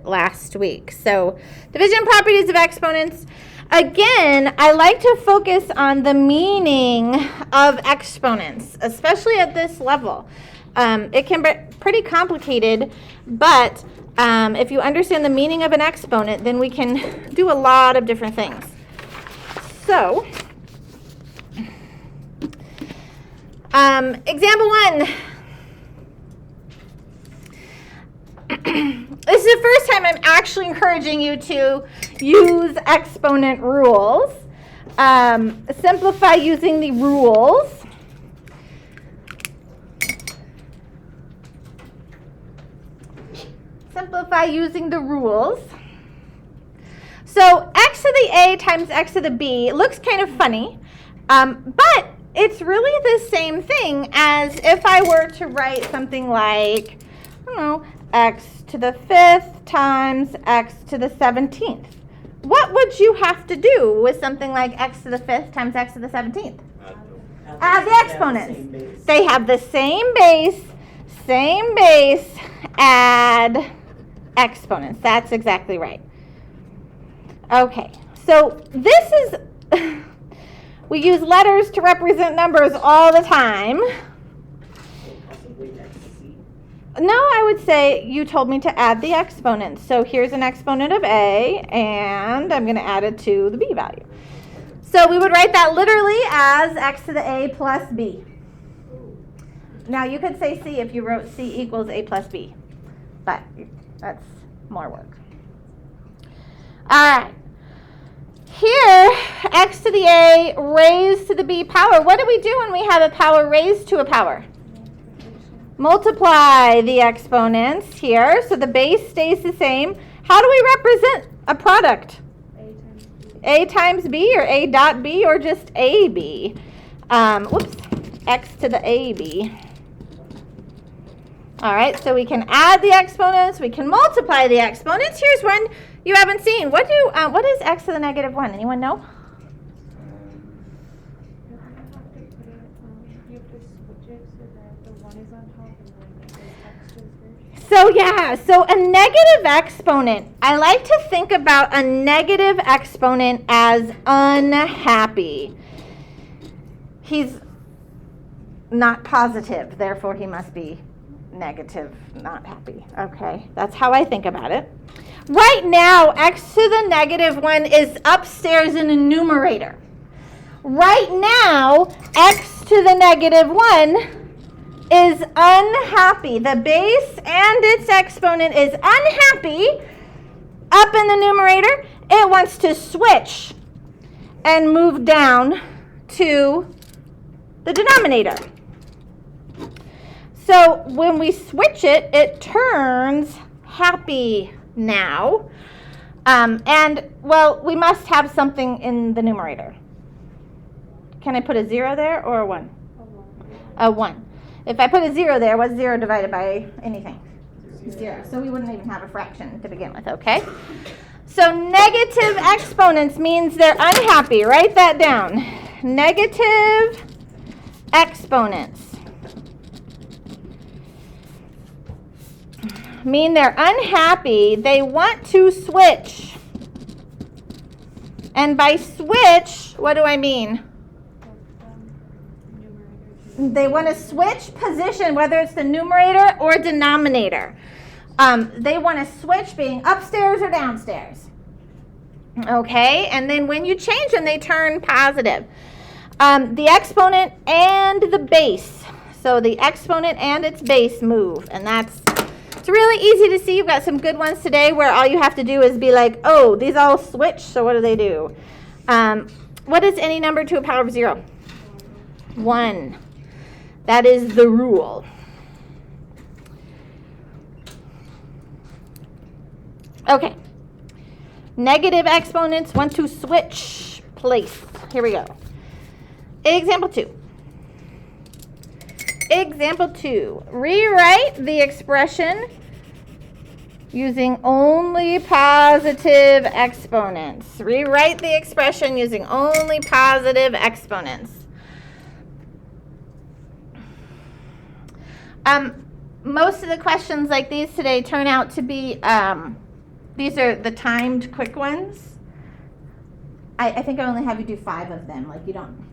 last week. So division properties of exponents. Again, I like to focus on the meaning of exponents, especially at this level. It can be pretty complicated, but if you understand the meaning of an exponent, then we can do a lot of different things. So, example 1. This is the first time I'm actually encouraging you to use exponent rules. Simplify using the rules. Simplify using the rules. So x to the a times x to the b looks kind of funny, but it's really the same thing as if I were to write something like, I don't know, x to the 5th times x to the 17th. What would you have to do with something like x to the 5th times x to the 17th? Add the exponents. They have the same base, add exponents. That's exactly right. Okay, so this is, we use letters to represent numbers all the time. No, I would say you told me to add the exponents. So here's an exponent of a, and I'm going to add it to the b value. So we would write that literally as x to the a plus b. Now you could say c if you wrote c equals a plus b, but that's more work. All right. Here, x to the a raised to the b power. What do we do when we have a power raised to a power? Multiply the exponents here, so the base stays the same. How do we represent a product? A times b, or a dot b, or just ab? X to the ab. All right, so we can add the exponents, we can multiply the exponents. Here's one you haven't seen. What is x to the negative 1? Anyone know? So a negative exponent, I like to think about a negative exponent as unhappy. He's not positive, therefore he must be negative, not happy. Okay, that's how I think about it. Right now, x to the negative 1 is upstairs in the numerator. Right now, x to the negative 1 is unhappy. The base and its exponent is unhappy up in the numerator. It wants to switch and move down to the denominator. So when we switch it, it turns happy now. And, well, we must have something in the numerator. Can I put a 0 there or a 1? A 1. If I put a 0 there, what's 0 divided by anything? 0. So we wouldn't even have a fraction to begin with, okay? So negative exponents means they're unhappy. Write that down. Negative exponents mean they're unhappy. They want to switch. And by switch, what do I mean? They want to switch position, whether it's the numerator or denominator. They want to switch being upstairs or downstairs. Okay, and then when you change them, they turn positive. The exponent and the base. So the exponent and its base move, and it's really easy to see. You've got some good ones today where all you have to do is be like, oh, these all switch, so what do? What is any number to a power of 0? 1. That is the rule. Okay. Negative exponents want to switch place. Here we go. Example 2. Example 2. Rewrite the expression using only positive exponents. Rewrite the expression using only positive exponents. most of the questions like these today turn out to be, these are the timed quick ones. I think I only have you do 5 of them. Like, you don't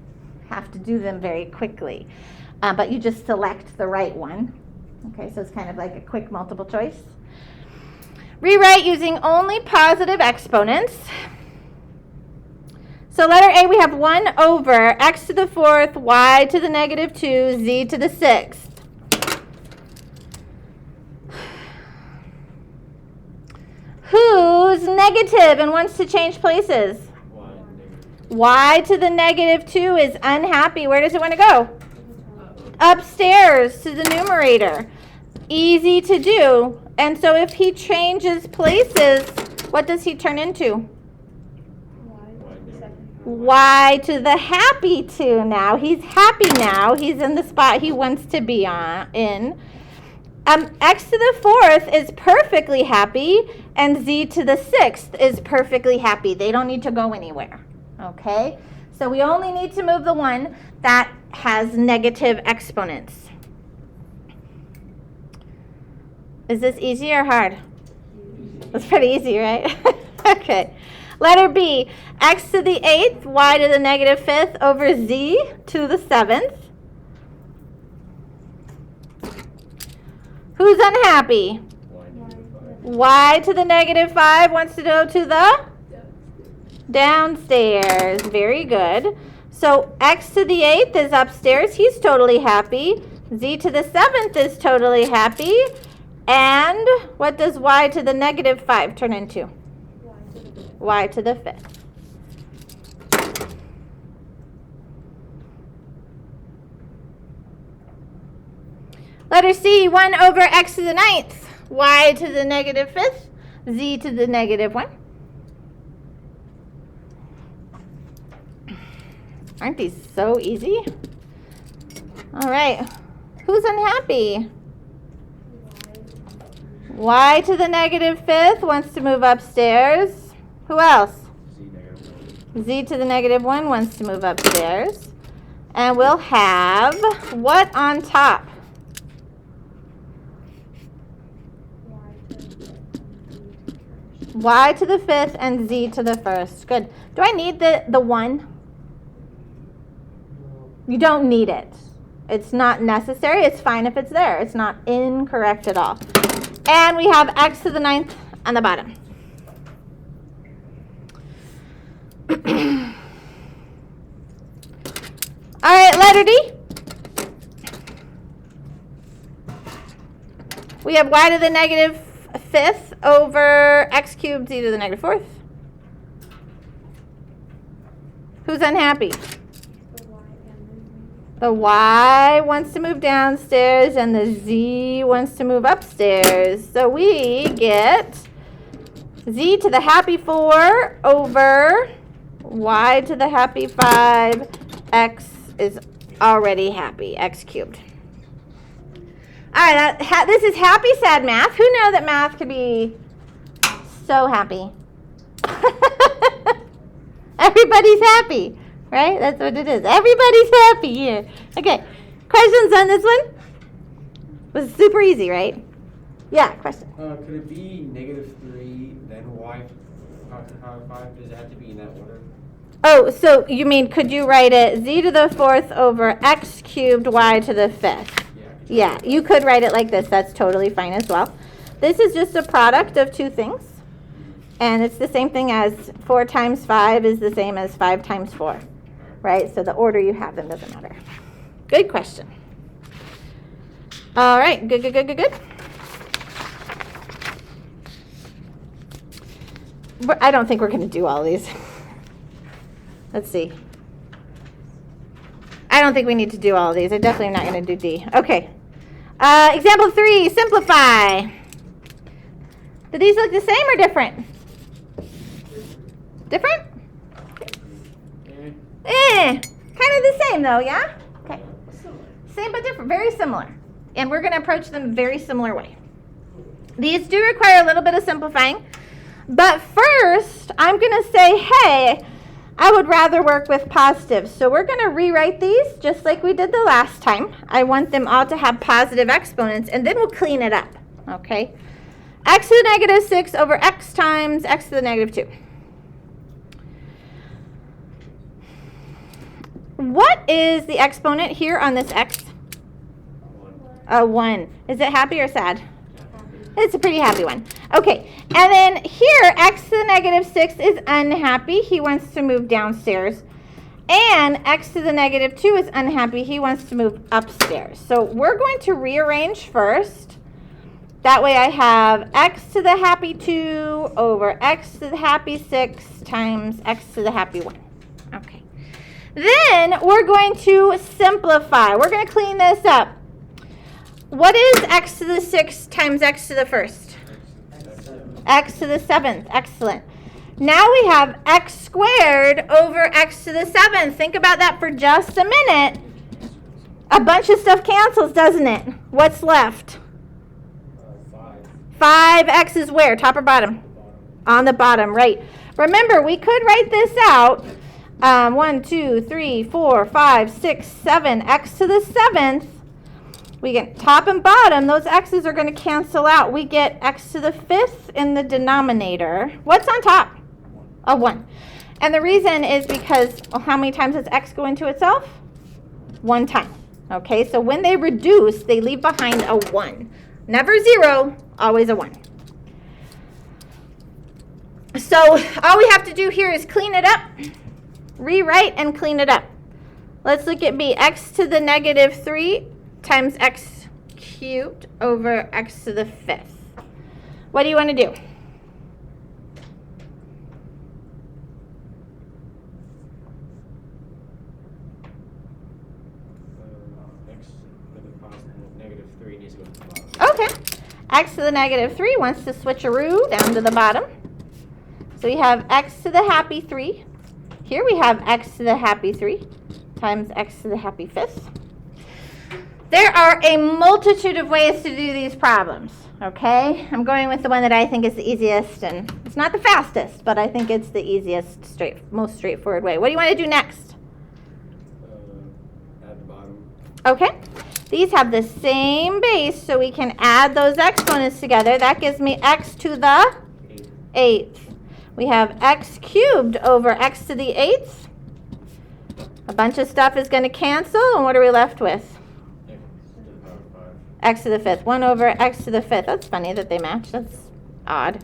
have to do them very quickly. But you just select the right one. Okay, so it's kind of like a quick multiple choice. Rewrite using only positive exponents. So letter A, we have 1 over x to the 4th, y to the negative 2, z to the 6th. Who's negative and wants to change places? Y to the negative 2 is unhappy. Where does it want to go? Upstairs to the numerator. Easy to do. And so if he changes places, what does he turn into? Y to the happy 2 now. He's happy now. He's in the spot he wants to be in. X to the 4th is perfectly happy, and z to the 6th is perfectly happy. They don't need to go anywhere. Okay? So we only need to move the one that has negative exponents. Is this easy or hard? It's pretty easy, right? Okay. Letter B, x to the 8th, y to the negative 5th over z to the 7th. Who's unhappy? Y to the negative 5 wants to go to the downstairs. Very good. So x to the 8th is upstairs. He's totally happy. Z to the 7th is totally happy. And what does y to the negative 5 turn into? Y to the 5th. Letter C, 1 over x to the 9th, y to the negative 5th, z to the negative 1. Aren't these so easy? All right. Who's unhappy? Y to the negative 5th wants to move upstairs. Who else? Z to the negative 1 wants to move upstairs. And we'll have what on top? Y to the 5th and z to the 1st. Good. Do I need the 1? You don't need it. It's not necessary. It's fine if it's there. It's not incorrect at all. And we have x to the 9th on the bottom. All right, letter D. We have y to the negative 5th over x cubed z to the negative 4th. Who's unhappy? The y wants to move downstairs and the z wants to move upstairs. So we get z to the happy 4 over y to the happy 5. X is already happy, x cubed. All right, this is happy, sad math. Who know that math could be so happy? Everybody's happy, right? That's what it is. Everybody's happy here. Okay, questions on this one? It was super easy, right? Yeah, question. Could it be negative 3, then y to the power 5? Does it have to be in that order? Oh, so you mean could you write it z to the 4th over x cubed y to the 5th? Yeah, you could write it like this. That's totally fine as well. This is just a product of two things. And it's the same thing as 4 times 5 is the same as 5 times 4. Right? So the order you have them doesn't matter. Good question. All right. Good. I don't think we're going to do all these. Let's see. I don't think we need to do all of these. I'm definitely not going to do D. Okay. Example 3, simplify. Do these look the same or different? Different? Kind of the same though, yeah? Okay. Same but different, very similar. And we're going to approach them very similar way. These do require a little bit of simplifying. But first, I'm going to say, hey, I would rather work with positives. So we're going to rewrite these just like we did the last time. I want them all to have positive exponents, and then we'll clean it up, okay? X to the negative 6 over x times x to the negative 2. What is the exponent here on this x? A 1. Is it happy or sad? It's a pretty happy one. Okay, and then here, x to the negative 6 is unhappy. He wants to move downstairs. And x to the negative 2 is unhappy. He wants to move upstairs. So we're going to rearrange first. That way I have x to the happy 2 over x to the happy 6 times x to the happy 1. Okay. Then we're going to simplify. We're going to clean this up. What is x to the 6 times x to the 1st? X to the 7th. Excellent. Now we have x squared over x to the 7th. Think about that for just a minute. A bunch of stuff cancels, doesn't it? What's left? 5x is where? Top or bottom? On the bottom, right. Remember, we could write this out. 1, 2, 3, 4, 5, 6, 7. X to the 7th. We get top and bottom. Those x's are going to cancel out. We get x to the 5th in the denominator. What's on top? A 1. And the reason is because, well, how many times does x go into itself? 1 time. Okay, so when they reduce, they leave behind a 1. Never 0, always a 1. So all we have to do here is clean it up, rewrite, and clean it up. Let's look at b. X to the negative 3 times x cubed over x to the 5th. What do you want to do? X to the positive negative 3 needs to go to the bottom. Okay. X to the negative 3 wants to switcheroo down to the bottom. So we have x to the happy 3. Here we have x to the happy 3 times x to the happy 5th. There are a multitude of ways to do these problems, okay? I'm going with the one that I think is the easiest, and it's not the fastest, but I think it's the easiest, most straightforward way. What do you want to do next? Add the bottom. Okay. These have the same base, so we can add those exponents together. That gives me x to the 8th. We have x cubed over x to the 8th. A bunch of stuff is going to cancel, and what are we left with? X to the 5th. 1 over x to the 5th. That's funny that they match. That's odd.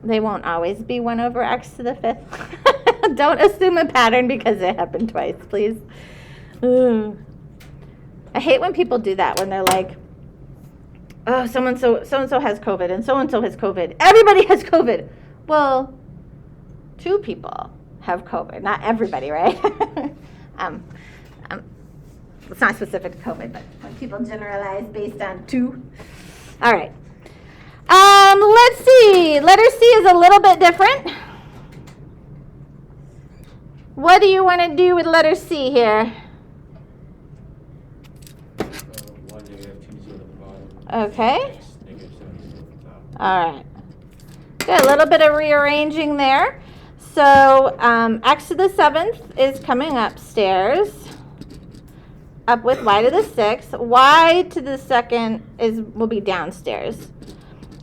They won't always be 1 over x to the 5th. Don't assume a pattern because it happened twice, please. Ooh. I hate when people do that, when they're like, oh, so-and-so has COVID, and so-and-so has COVID. Everybody has COVID. Well, 2 people have COVID. Not everybody, right? It's not specific to COVID, but when people generalize based on 2. All right. Let's see. Letter C is a little bit different. What do you want to do with letter C here? 1, negative 2, 0 at the bottom. Okay. X, negative 7 at the top. All right. Good. A little bit of rearranging there. So x to the 7th is coming upstairs. Up with y to the 6th. Y to the 2nd will be downstairs.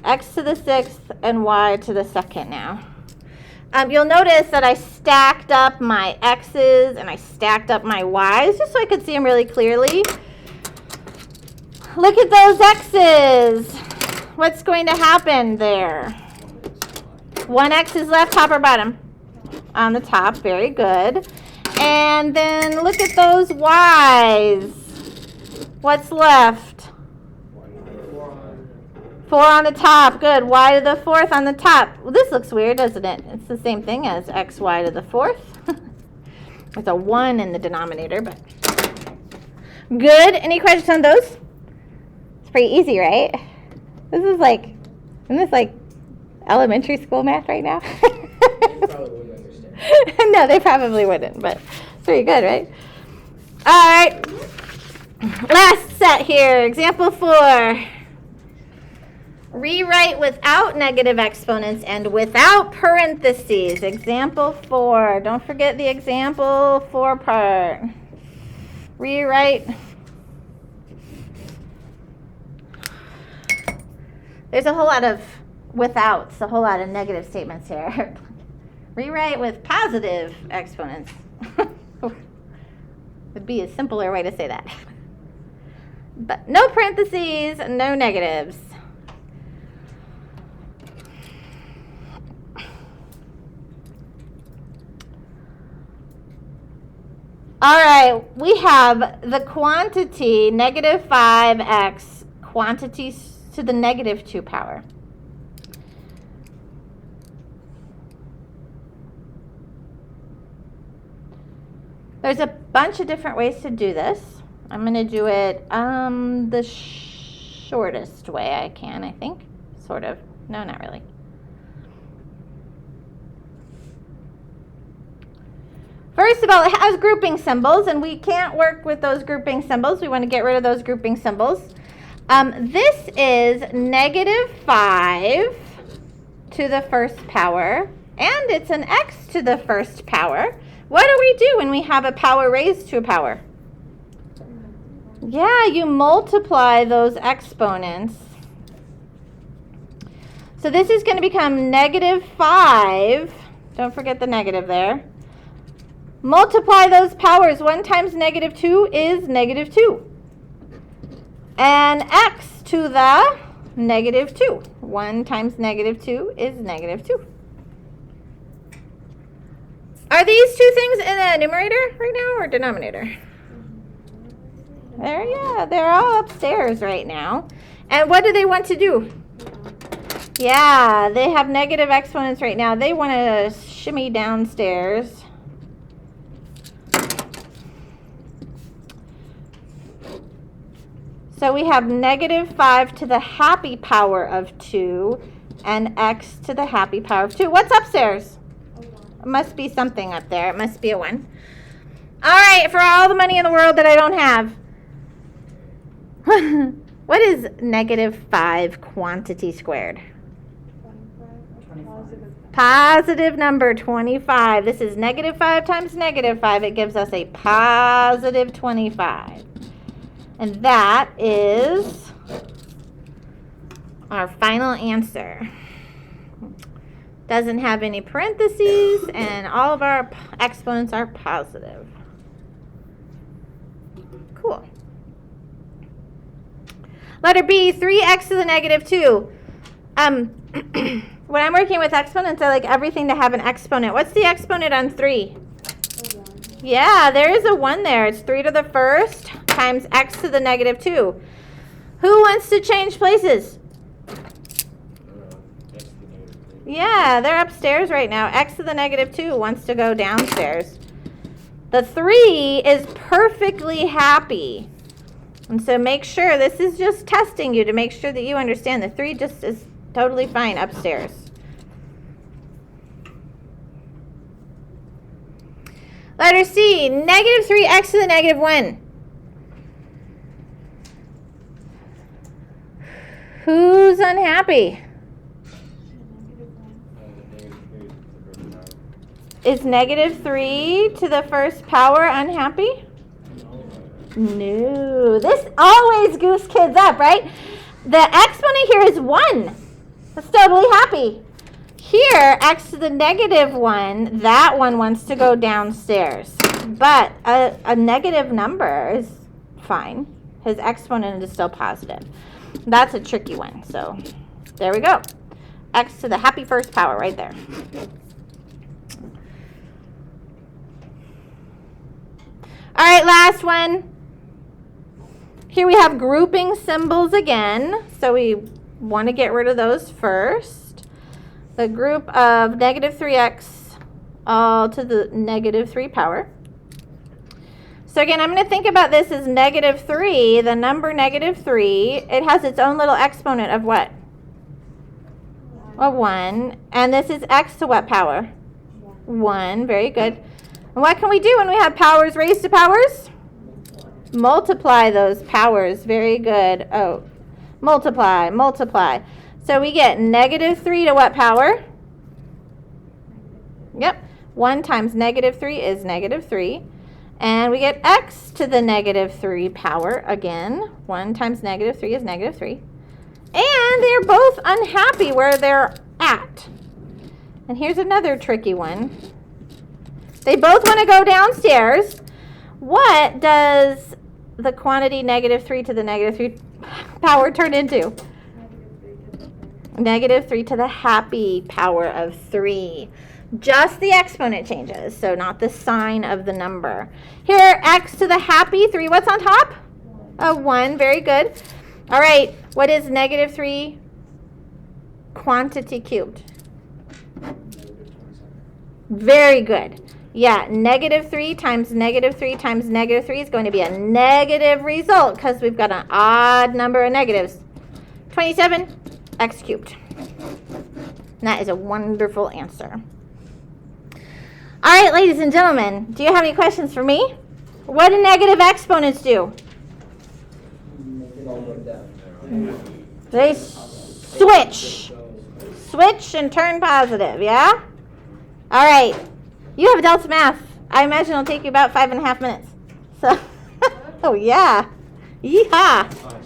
X to the 6th and y to the 2nd now. You'll notice that I stacked up my x's and I stacked up my y's just so I could see them really clearly. Look at those x's. What's going to happen there? 1x is left, top or bottom? On the top. Very good. And then look at those y's. What's left? 4 on the top. Good. Y to the 4th on the top. Well, this looks weird, doesn't it? It's the same thing as xy to the 4th. There's a 1 in the denominator, but good. Any questions on those? It's pretty easy, right? This is like, isn't this like elementary school math right now? You probably wouldn't understand. No, they probably wouldn't, but it's pretty good, right? All right. Last set here. Example 4. Rewrite without negative exponents and without parentheses. Example 4. Don't forget the example 4 part. Rewrite. There's a whole lot of withouts, a whole lot of negative statements here. Rewrite with positive exponents. Would be a simpler way to say that. But no parentheses, no negatives. All right, we have the quantity negative 5x, quantities to the negative 2 power. There's a bunch of different ways to do this. I'm going to do it the shortest way I can, I think. Sort of. No, not really. First of all, it has grouping symbols, and we can't work with those grouping symbols. We want to get rid of those grouping symbols. This is negative 5 to the first power, and it's an x to the first power. What do we do when we have a power raised to a power? Yeah, you multiply those exponents. So this is going to become negative 5. Don't forget the negative there. Multiply those powers. 1 times negative 2 is negative 2. And x to the negative 2. 1 times negative 2 is negative 2. Are these two things in the numerator right now or denominator? There, yeah, they're all upstairs right now. And what do they want to do? Yeah, they have negative exponents right now. They want to shimmy downstairs. So we have negative 5 to the happy power of 2 and x to the happy power of 2. What's upstairs? It must be something up there. It must be a 1. All right, for all the money in the world that I don't have. What is negative 5 quantity squared? 25. Positive number 25. This is negative 5 times negative 5. It gives us a positive 25. And that is our final answer. Doesn't have any parentheses, and all of our exponents are positive. Cool. Letter B, 3x to the negative 2. When I'm working with exponents, I like everything to have an exponent. What's the exponent on 3? Yeah, there is a 1 there. It's 3 to the first times x to the negative 2. Who wants to change places? Yeah, they're upstairs right now. X to the negative 2 wants to go downstairs. The 3 is perfectly happy. And so make sure, this is just testing you to make sure that you understand. The 3 just is totally fine upstairs. Letter C, negative 3x to the negative 1. Who's unhappy? Is negative 3 to the first power unhappy? No. This always goose kids up, right? The exponent here is 1. That's totally happy. Here, x to the negative 1, that one wants to go downstairs. But a negative number is fine. His exponent is still positive. That's a tricky one. So there we go. X to the happy first power right there. All right, last one. Here we have grouping symbols again. So we want to get rid of those first. The group of negative 3x all to the negative 3 power. So again, I'm going to think about this as negative 3, the number negative 3. It has its own little exponent of what? A 1. And this is x to what power? 1. Very good. And what can we do when we have powers raised to powers? Multiply those powers. Very good. Oh, multiply, multiply. So we get negative 3 to what power? Yep. 1 times negative 3 is negative 3. And we get x to the negative 3 power again. 1 times negative 3 is negative 3. And they're both unhappy where they're at. And here's another tricky one. They both want to go downstairs. What does the quantity negative 3 to the negative 3 power turn into? Negative 3 to the happy power of 3. Just the exponent changes, so not the sign of the number. Here, x to the happy 3. What's on top? A 1. Very good. All right, what is negative 3 quantity cubed? Very good. Yeah, negative 3 times negative 3 times negative 3 is going to be a negative result because we've got an odd number of negatives. 27 x cubed. And that is a wonderful answer. All right, ladies and gentlemen, do you have any questions for me? What do negative exponents do? Make it all go down. They switch. Switch and turn positive, yeah? All right. You have adults math. I imagine it'll take you about 5.5 minutes. So, oh yeah. Yeehaw.